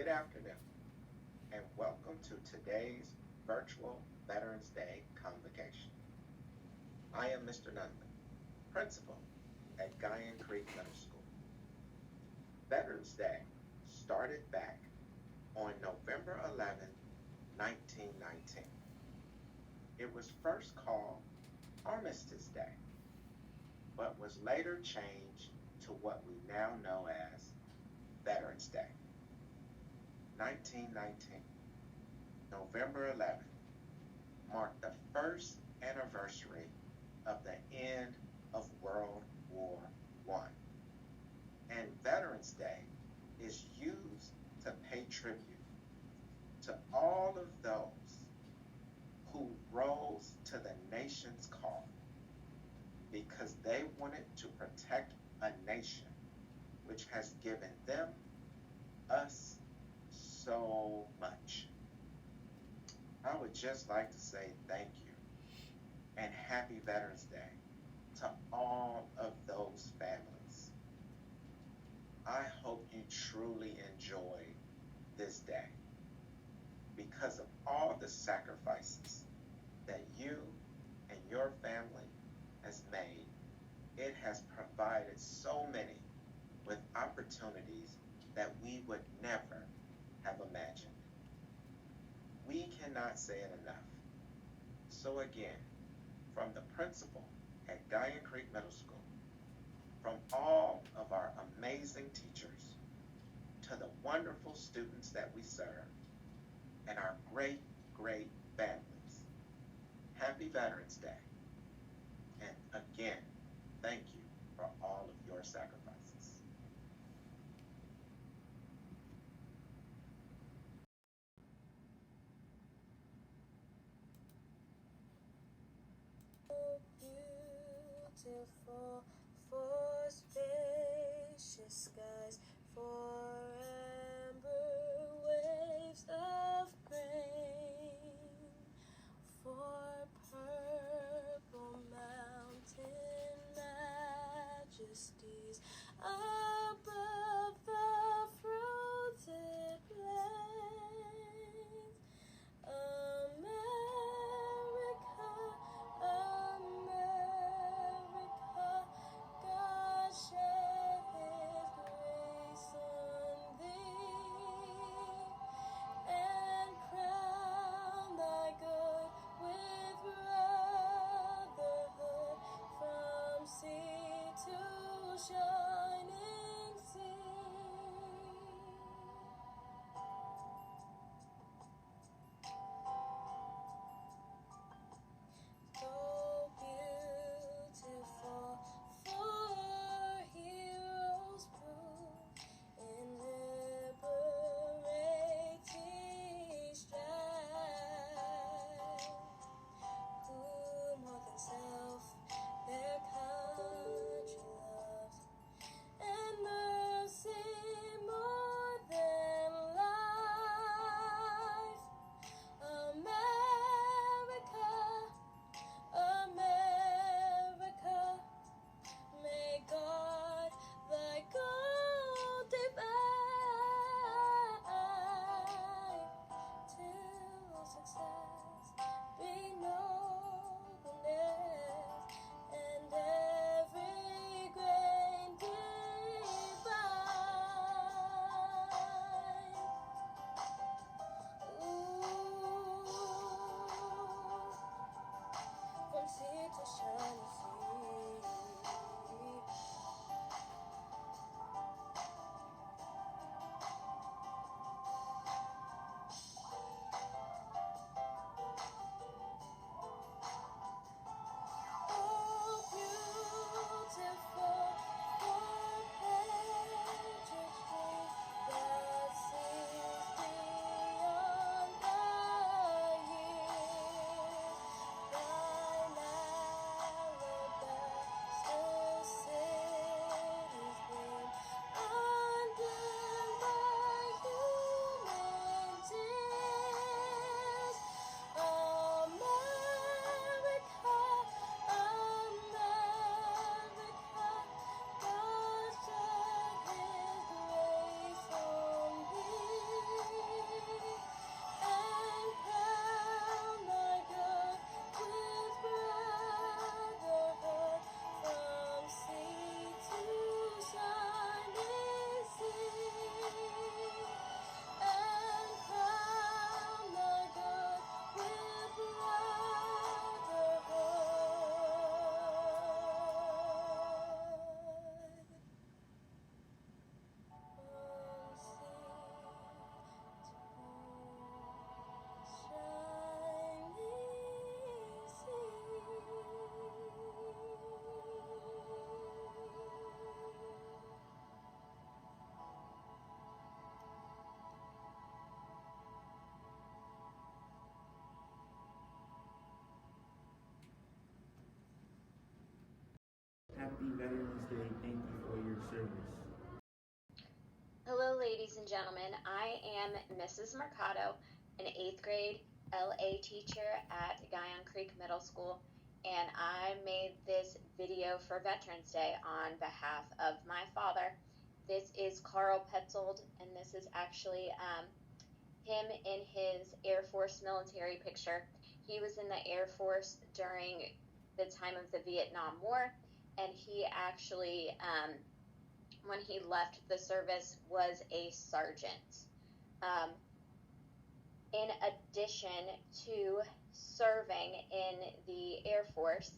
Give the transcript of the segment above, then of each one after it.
afternoon, and welcome to today's virtual Veterans Day convocation. I am Mr. Nunley, principal at Guyan Creek Middle School. Veterans Day started back on November 11, 1919. It was first called Armistice Day, but was later changed to what we now know as Veterans Day. 1919, November 11th, marked the first anniversary of the end of World War I. And Veterans Day is used to pay tribute to all of those who rose to the nation's call because they wanted to protect a nation which has given them, us, so much. I would just like to say thank you and happy Veterans Day to all of those families. I hope you truly enjoy this day because of all the sacrifices that you and your family has made. It has provided so many with opportunities that we would never have imagined. We cannot say it enough. So again, from the principal at Guyan Creek Middle School, from all of our amazing teachers, to the wonderful students that we serve, and our great, great families, happy Veterans Day. And again, thank you for all of your sacrifices. Beautiful for spacious skies, for amber waves of grain, for purple mountain majesties Veterans Day. Thank you for your service. Hello, ladies and gentlemen. I am Mrs. Mercado, an 8th grade LA teacher at Guyon Creek Middle School, and I made this video for Veterans Day on behalf of my father. This is Carl Petzold, and this is actually him in his Air Force military picture. He was in the Air Force during the time of the Vietnam War, and he actually, when he left the service, was a sergeant. In addition to serving in the Air Force,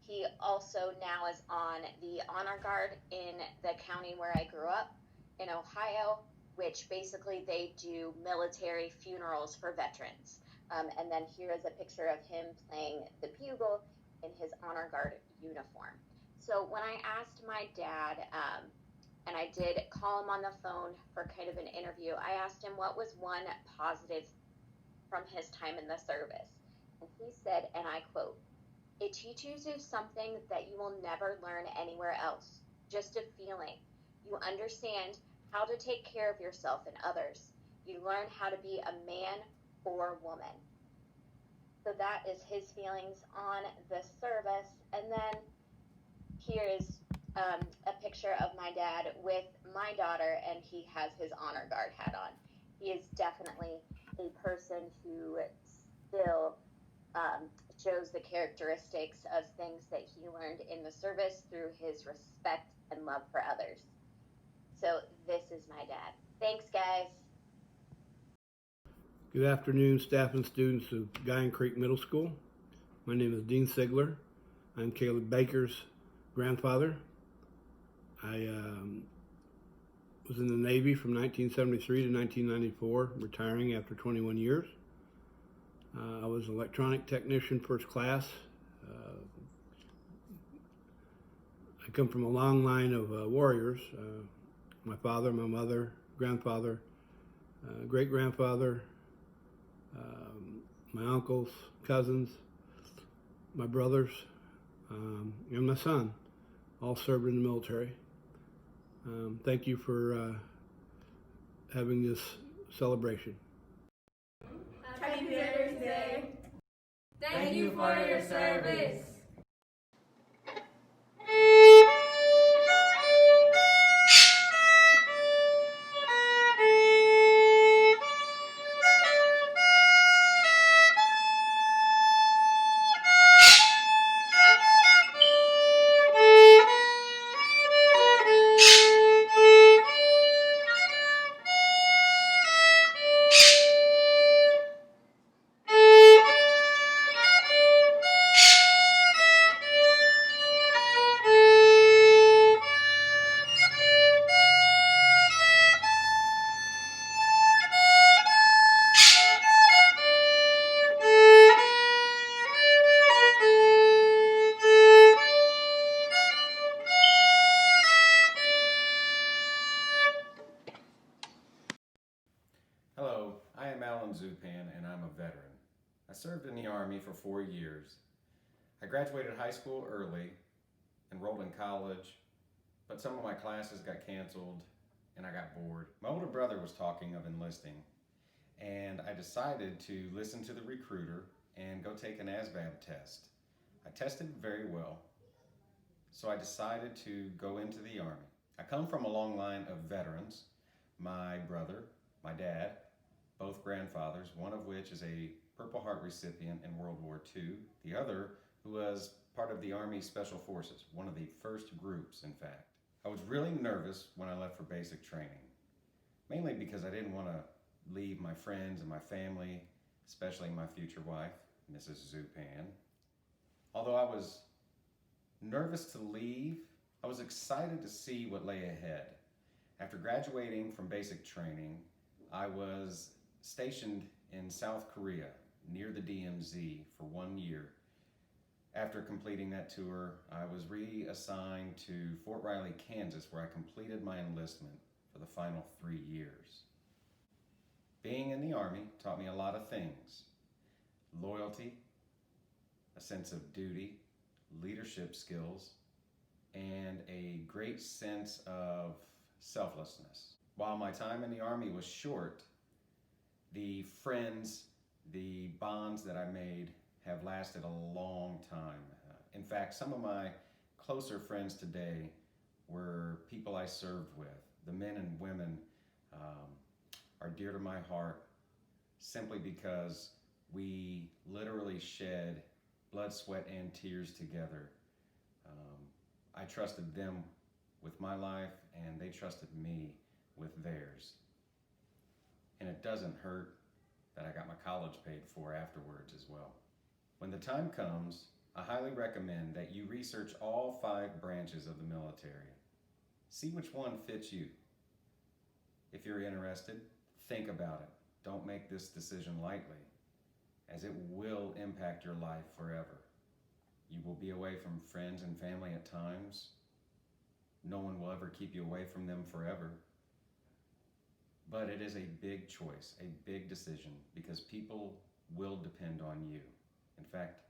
he also now is on the Honor Guard in the county where I grew up in Ohio, which basically they do military funerals for veterans. And then here is a picture of him playing the bugle in his Honor Guard uniform. So when I asked my dad, and I did call him on the phone for kind of an interview, I asked him what was one positive from his time in the service. And he said, and I quote, "It teaches you something that you will never learn anywhere else, just a feeling. You understand how to take care of yourself and others. You learn how to be a man or woman." So that is his feelings on the service. And then here is a picture of my dad with my daughter, and he has his Honor Guard hat on. He is definitely a person who still shows the characteristics of things that he learned in the service through his respect and love for others. So this is my dad. Thanks, guys. Good afternoon, staff and students of Guyon Creek Middle School. My name is Dean Sigler. I'm Caleb Baker's grandfather. I was in the Navy from 1973 to 1994, retiring after 21 years. I was an electronic technician, first class. I come from a long line of warriors. My father, my mother, grandfather, great-grandfather, my uncles, cousins, my brothers, and my son all served in the military. Thank you for having this celebration. Happy Veterans Day. Thank you for your service. Hello, I am Alan Zupan and I'm a veteran. I served in the Army for 4 years. I graduated high school early, enrolled in college, but some of my classes got canceled and I got bored. My older brother was talking of enlisting, and I decided to listen to the recruiter and go take an ASVAB test. I tested very well, so I decided to go into the Army. I come from a long line of veterans. My brother, my dad, both grandfathers, one of which is a Purple Heart recipient in World War II, the other who was part of the Army Special Forces, one of the first groups, in fact. I was really nervous when I left for basic training, mainly because I didn't want to leave my friends and my family, especially my future wife, Mrs. Zupan. Although I was nervous to leave, I was excited to see what lay ahead. After graduating from basic training, I was stationed in South Korea near the DMZ for 1 year. After completing that tour, I was reassigned to Fort Riley, Kansas, where I completed my enlistment for the final 3 years. Being in the Army taught me a lot of things: loyalty, a sense of duty, leadership skills, and a great sense of selflessness. While my time in the Army was short, the friends, the bonds that I made have lasted a long time. In fact, some of my closer friends today were people I served with. The men and women are dear to my heart simply because we literally shed blood, sweat, and tears together. I trusted them with my life, and they trusted me with theirs. And it doesn't hurt that I got my college paid for afterwards as well. When the time comes, I highly recommend that you research all 5 branches of the military. See which one fits you. If you're interested, think about it. Don't make this decision lightly, as it will impact your life forever. You will be away from friends and family at times. No one will ever keep you away from them forever. But it is a big choice, a big decision, because people will depend on you. In fact,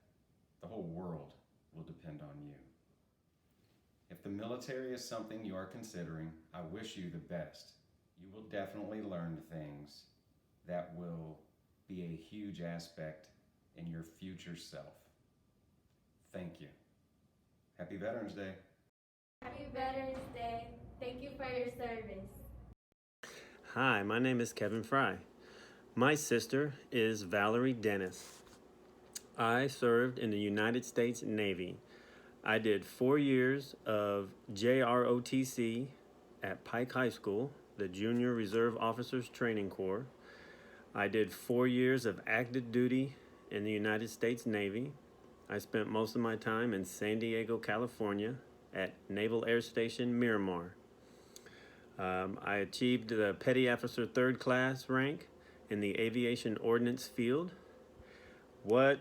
the whole world will depend on you. If the military is something you are considering, I wish you the best. You will definitely learn things that will be a huge aspect in your future self. Thank you. Happy Veterans Day. Happy Veterans Day. Thank you for your service. Hi, my name is Kevin Fry. My sister is Valerie Dennis. I served in the United States Navy. I did 4 years of JROTC at Pike High School, the Junior Reserve Officers Training Corps. I did 4 years of active duty in the United States Navy. I spent most of my time in San Diego, California at Naval Air Station Miramar. I achieved the Petty Officer 3rd Class rank in the Aviation Ordnance field. What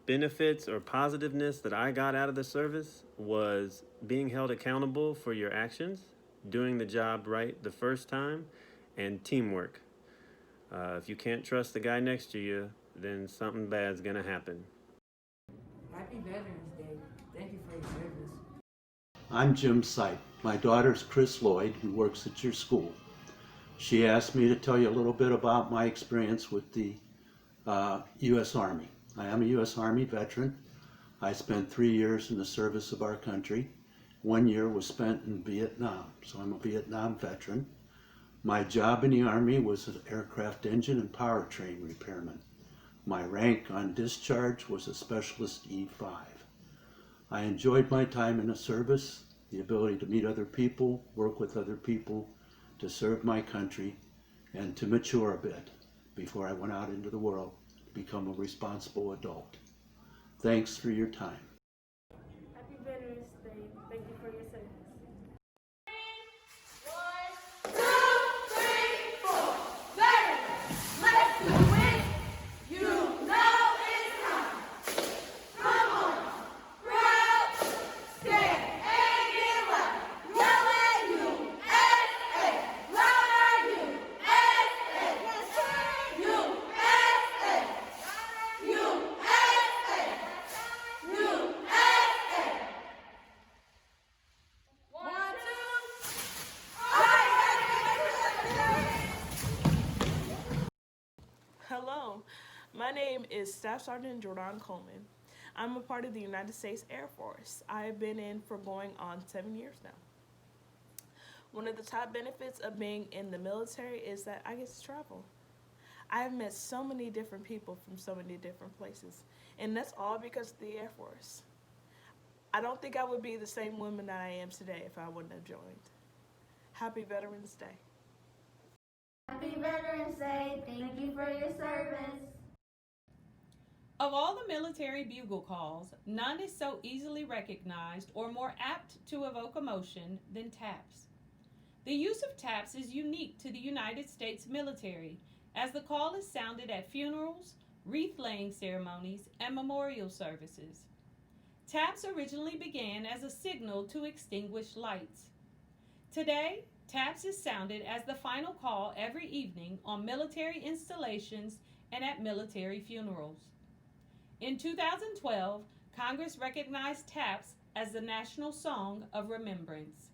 benefits or positiveness that I got out of the service was being held accountable for your actions, doing the job right the first time, and teamwork. If you can't trust the guy next to you, then something bad's gonna happen. Happy Veterans Day. Thank you for your service. I'm Jim Sipe. My daughter's Chris Lloyd, who works at your school. She asked me to tell you a little bit about my experience with the U.S. Army. I am a U.S. Army veteran. I spent 3 years in the service of our country. 1 year was spent in Vietnam, so I'm a Vietnam veteran. My job in the Army was an aircraft engine and powertrain repairman. My rank on discharge was a Specialist E5. I enjoyed my time in the service, the ability to meet other people, work with other people, to serve my country, and to mature a bit before I went out into the world to become a responsible adult. Thanks for your time. Happy Veterans Day. Thank you for your service. 1, 2, 3, 4. Veterans, let's do it. You know it's time. Come on, proud, stand and get loud. Yell at USA, louder USA, USA, USA, USA. 1, 2. Hello, my name is Staff Sergeant Jordan Coleman. I'm a part of the United States Air Force. I have been in for going on 7 years now. One of the top benefits of being in the military is that I get to travel. I have met so many different people from so many different places, and that's all because of the Air Force. I don't think I would be the same woman that I am today if I wouldn't have joined. Happy Veterans Day. Happy Veterans Day. Thank you for your service. Of all the military bugle calls, none is so easily recognized or more apt to evoke emotion than taps. The use of taps is unique to the United States military, as the call is sounded at funerals, wreath-laying ceremonies, and memorial services. Taps originally began as a signal to extinguish lights. Today, taps is sounded as the final call every evening on military installations and at military funerals. In 2012, Congress recognized taps as the national song of remembrance.